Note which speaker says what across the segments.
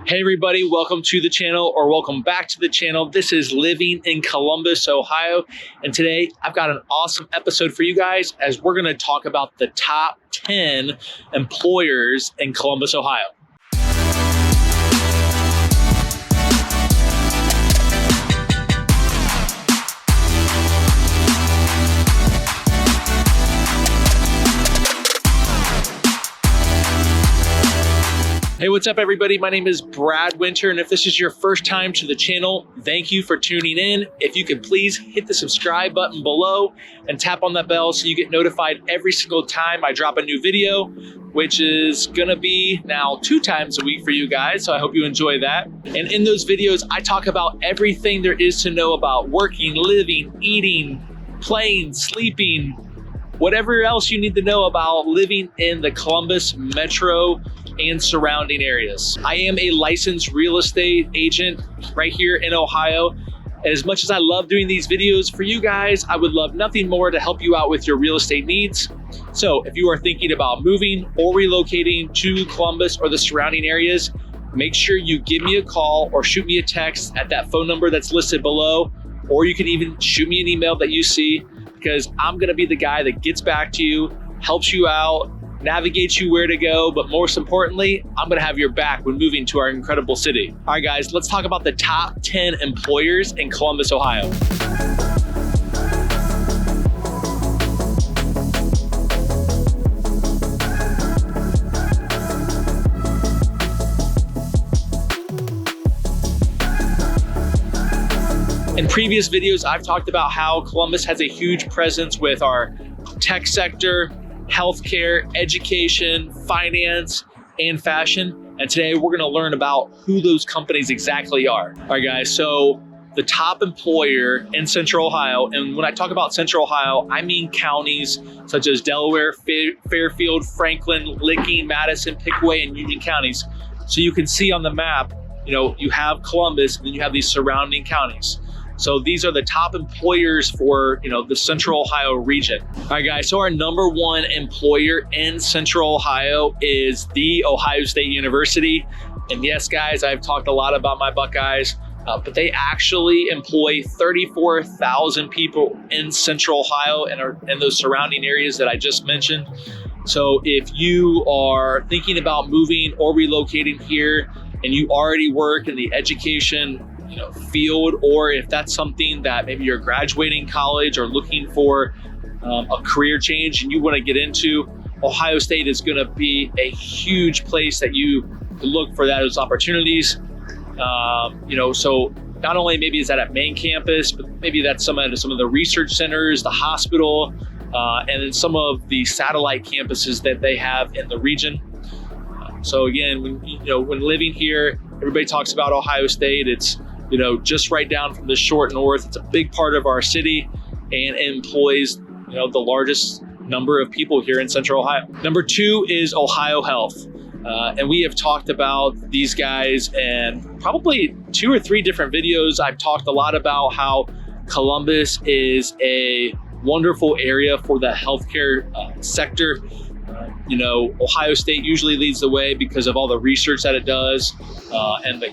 Speaker 1: Hey everybody, welcome to the channel, or welcome back to the channel. This is Living in Columbus, Ohio. And today I've got an awesome episode for you guys as we're gonna talk about the top 10 employers in Columbus, Ohio. Hey, what's up everybody? My name is Brad Winter, and if this is your first time to the channel, thank you for tuning in. If you could please hit the subscribe button below and tap on that bell so you get notified every single time I drop a new video, which is gonna be now 2 times a week for you guys, so I hope you enjoy that. And in those videos, I talk about everything there is to know about working, living, eating, playing, sleeping, whatever else you need to know about living in the Columbus metro and surrounding areas. I am a licensed real estate agent right here in Ohio. And as much as I love doing these videos for you guys, I would love nothing more to help you out with your real estate needs. So if you are thinking about moving or relocating to Columbus or the surrounding areas, make sure you give me a call or shoot me a text at that phone number that's listed below, or you can even shoot me an email that you see, because I'm gonna be the guy that gets back to you, helps you out, navigates you where to go, but most importantly, I'm gonna have your back when moving to our incredible city. All right guys, let's talk about the top 10 employers in Columbus, Ohio. In previous videos, I've talked about how Columbus has a huge presence with our tech sector, healthcare, education, finance, and fashion. And today we're gonna learn about who those companies exactly are. All right guys, so the top employer in Central Ohio, and when I talk about Central Ohio, I mean counties such as Delaware, Fairfield, Franklin, Licking, Madison, Pickaway, and Union counties. So you can see on the map, you have Columbus, and then you have these surrounding counties. So these are the top employers for, the Central Ohio region. All right, guys, so our number 1 employer in Central Ohio is The Ohio State University. And yes, guys, I've talked a lot about my Buckeyes, but they actually employ 34,000 people in Central Ohio and are in those surrounding areas that I just mentioned. So if you are thinking about moving or relocating here and you already work in the education field, or if that's something that maybe you're graduating college or looking for a career change and you want to get into, Ohio State is going to be a huge place that you look for those opportunities. So not only maybe is that at main campus, but maybe that's some of the research centers, the hospital, and then some of the satellite campuses that they have in the region. So again, when living here, everybody talks about Ohio State. It's just right down from the short north. It's a big part of our city and employs, the largest number of people here in Central Ohio. Number 2 is Ohio Health. And we have talked about these guys in probably 2 or 3 different videos. I've talked a lot about how Columbus is a wonderful area for the healthcare sector. Ohio State usually leads the way because of all the research that it does, and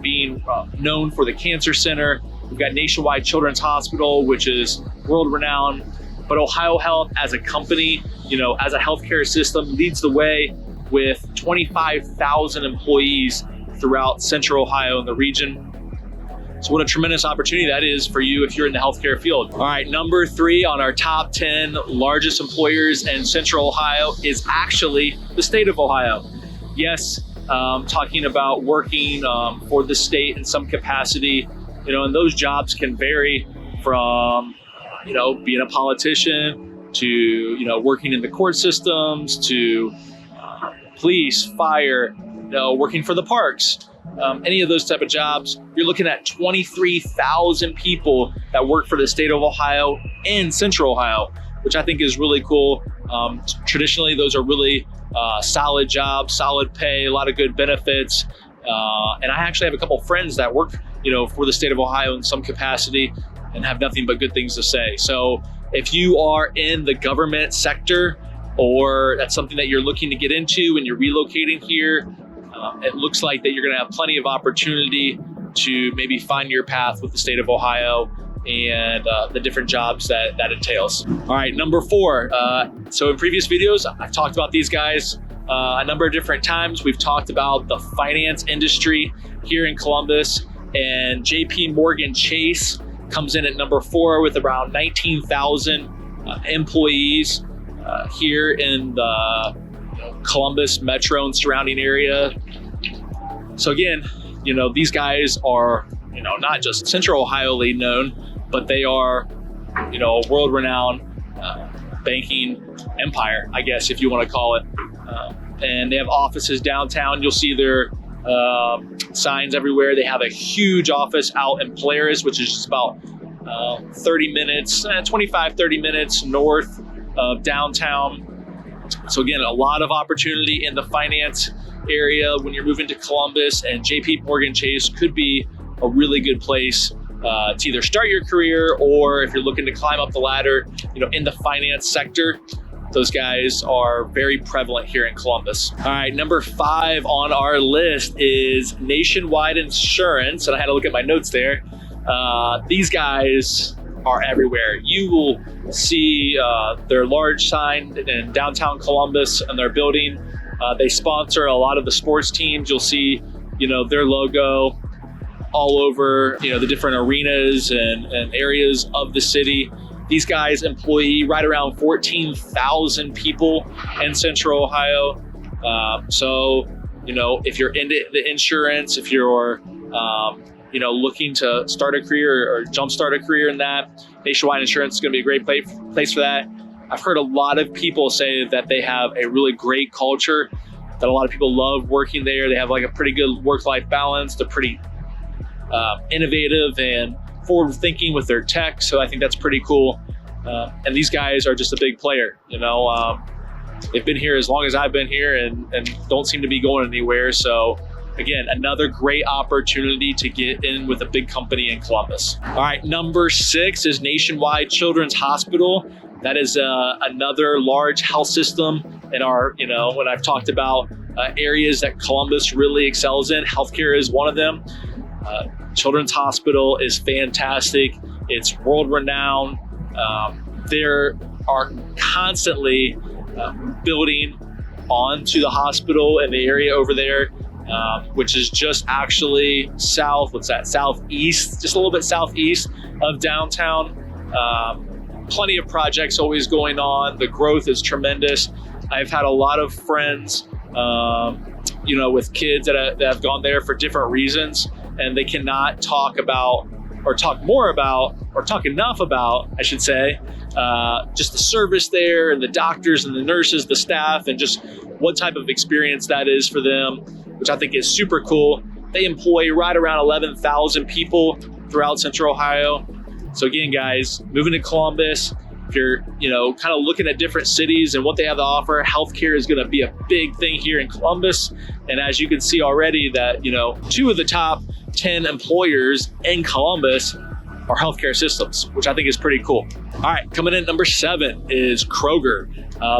Speaker 1: being known for the cancer center. We've got Nationwide Children's Hospital, which is world renowned, but Ohio Health as a company, as a healthcare system, leads the way with 25,000 employees throughout Central Ohio and the region. So what a tremendous opportunity that is for you if you're in the healthcare field. All right, number 3 on our top 10 largest employers in Central Ohio is actually the state of Ohio. Yes, talking about working for the state in some capacity, and those jobs can vary from, being a politician to, working in the court systems to police, fire, working for the parks. Any of those type of jobs, you're looking at 23,000 people that work for the state of Ohio in Central Ohio, which I think is really cool. Traditionally, those are really solid jobs, solid pay, a lot of good benefits. And I actually have a couple friends that work, for the state of Ohio in some capacity and have nothing but good things to say. So if you are in the government sector, or that's something that you're looking to get into and you're relocating here, It looks like that you're going to have plenty of opportunity to maybe find your path with the state of Ohio and the different jobs that entails. All right, number 4. So in previous videos, I've talked about these guys a number of different times. We've talked about the finance industry here in Columbus, and JP Morgan Chase comes in at number 4 with around 19,000 employees here in the Columbus metro and surrounding area. So again, these guys are, not just Central Ohio-ly known, but they are, a world-renowned banking empire, I guess, if you want to call it. And they have offices downtown. You'll see their signs everywhere. They have a huge office out in Polaris, which is just about 30 minutes north of downtown. So again, a lot of opportunity in the finance area when you're moving to Columbus, and JP Morgan Chase could be a really good place to either start your career, or if you're looking to climb up the ladder, in the finance sector. Those guys are very prevalent here in Columbus. All right, number 5 on our list is Nationwide Insurance, and I had to look at my notes there. These guys are everywhere. You will see their large sign in downtown Columbus and their building. They sponsor a lot of the sports teams. You'll see, their logo all over, the different arenas and areas of the city. These guys employ right around 14,000 people in Central Ohio. So, if you're into the insurance, if you're, looking to start a career or jumpstart a career in that, Nationwide Insurance is going to be a great place for that. I've heard a lot of people say that they have a really great culture, that a lot of people love working there. They have like a pretty good work-life balance. They're pretty innovative and forward-thinking with their tech, so I think that's pretty cool. And these guys are just a big player. They've been here as long as I've been here and don't seem to be going anywhere. So again, another great opportunity to get in with a big company in Columbus. All right, number 6 is Nationwide Children's Hospital. That is another large health system in our, when I've talked about areas that Columbus really excels in, healthcare is one of them. Children's Hospital is fantastic. It's world-renowned. There are constantly building onto the hospital in the area over there, which is just actually southeast, just a little bit southeast of downtown. Plenty of projects always going on. The growth is tremendous. I've had a lot of friends, with kids that have gone there for different reasons, and they cannot talk enough about, I should say, just the service there and the doctors and the nurses, the staff, and just what type of experience that is for them, which I think is super cool. They employ right around 11,000 people throughout Central Ohio. So again, guys, moving to Columbus, if you're, kind of looking at different cities and what they have to offer, healthcare is going to be a big thing here in Columbus. And as you can see already that, 2 of the top 10 employers in Columbus are healthcare systems, which I think is pretty cool. All right, coming in at number 7 is KROGER.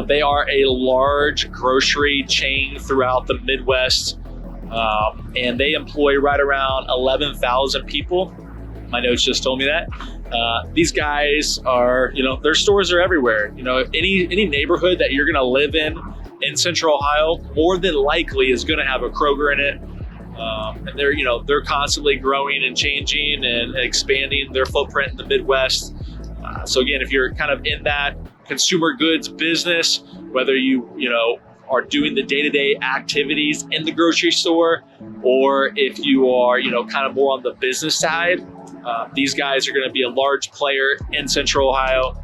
Speaker 1: They are a large grocery chain throughout the Midwest, and they employ right around 11,000 people. My notes just told me that. These guys are, their stores are everywhere. Any neighborhood that you're going to live in Central Ohio, more than likely is going to have a KROGER in it. And they're constantly growing and changing and expanding their footprint in the Midwest. So again, if you're kind of in that consumer goods business, whether you are doing the day-to-day activities in the grocery store, or if you are kind of more on the business side, these guys are going to be a large player in Central Ohio.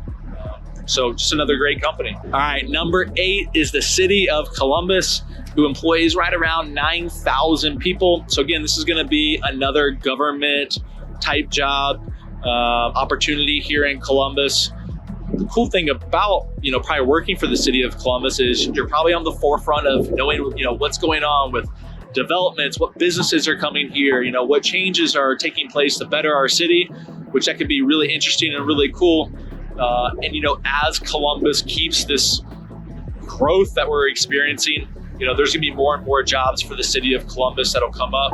Speaker 1: So just another great company. All right, number 8 is the city of Columbus, who employs right around 9,000 people. So again, this is going to be another government type job opportunity here in Columbus. The cool thing about, probably working for the city of Columbus is you're probably on the forefront of knowing, what's going on with developments, what businesses are coming here, what changes are taking place to better our city, which that could be really interesting and really cool. And as Columbus keeps this growth that we're experiencing, there's gonna be more and more jobs for the city of Columbus that'll come up.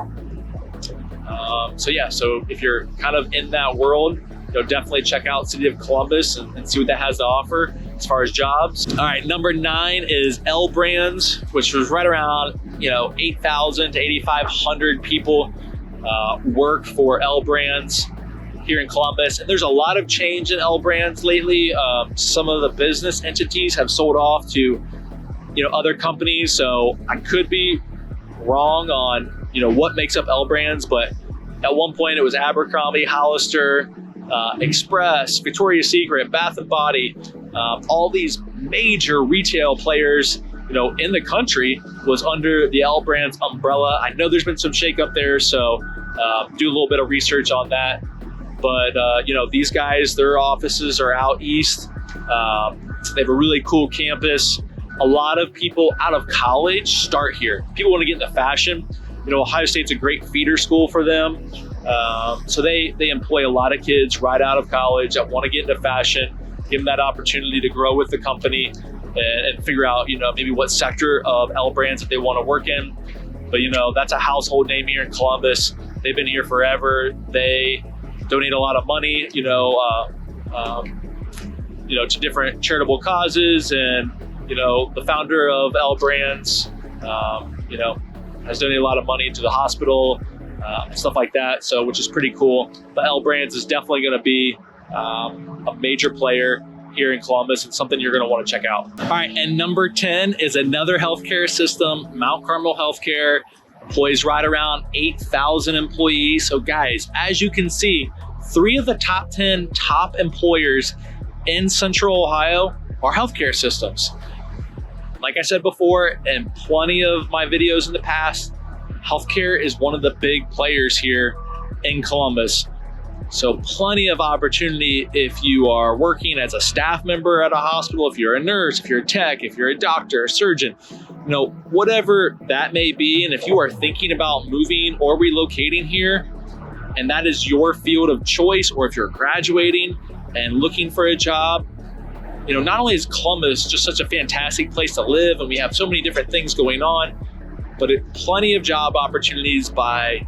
Speaker 1: So if you're kind of in that world, definitely check out City of Columbus and see what that has to offer as far as jobs. All right, number 9 is L Brands, which was right around 8,000 to 8,500 people work for L Brands here in Columbus. And there's a lot of change in L Brands lately. Some of the business entities have sold off to other companies, so I could be wrong on what makes up L Brands, but at one point it was Abercrombie, Hollister, Express, Victoria's Secret, Bath and Body, all these major retail players in the country was under the L Brands umbrella. I know there's been some shakeup there, so do a little bit of research on that. But these guys, their offices are out east. They have a really cool campus. A lot of people out of college start here. People want to get into fashion. Ohio State's a great feeder school for them. So they employ a lot of kids right out of college that want to get into fashion, give them that opportunity to grow with the company and figure out, maybe what sector of L Brands that they want to work in. But, that's a household name here in Columbus. They've been here forever. They donate a lot of money, to different charitable causes. And, the founder of L Brands, has donated a lot of money to the hospital, stuff like that. So, which is pretty cool. But L Brands is definitely going to be a major player here in Columbus and something you're going to want to check out. All right, and number 10 is another healthcare system, Mount Carmel Healthcare. Employs right around 8,000 employees. So guys, as you can see, 3 of the top 10 top employers in Central Ohio are healthcare systems. Like I said before, in plenty of my videos in the past, healthcare is one of the big players here in Columbus. So plenty of opportunity if you are working as a staff member at a hospital, if you're a nurse, if you're a tech, if you're a doctor, a surgeon, whatever that may be. And if you are thinking about moving or relocating here, and that is your field of choice, or if you're graduating and looking for a job, not only is Columbus just such a fantastic place to live, and we have so many different things going on, but plenty of job opportunities by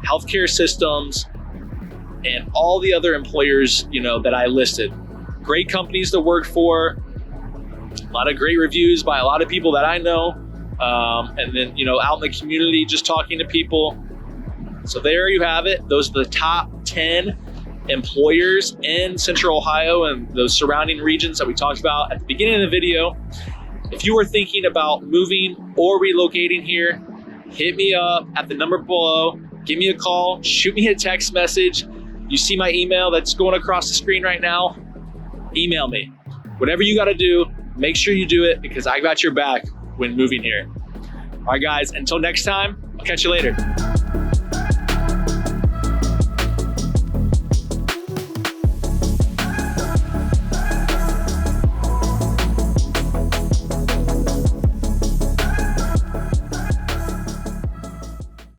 Speaker 1: healthcare systems and all the other employers, that I listed. Great companies to work for, a lot of great reviews by a lot of people that I know. And then, out in the community, just talking to people. So there you have it. Those are the top 10 employers in Central Ohio and those surrounding regions that we talked about at the beginning of the video. If you are thinking about moving or relocating here, hit me up at the number below. Give me a call, shoot me a text message. You see my email that's going across the screen right now? Email me. Whatever you got to do, make sure you do it, because I got your back when moving here. All right, guys, until next time, I'll catch you later.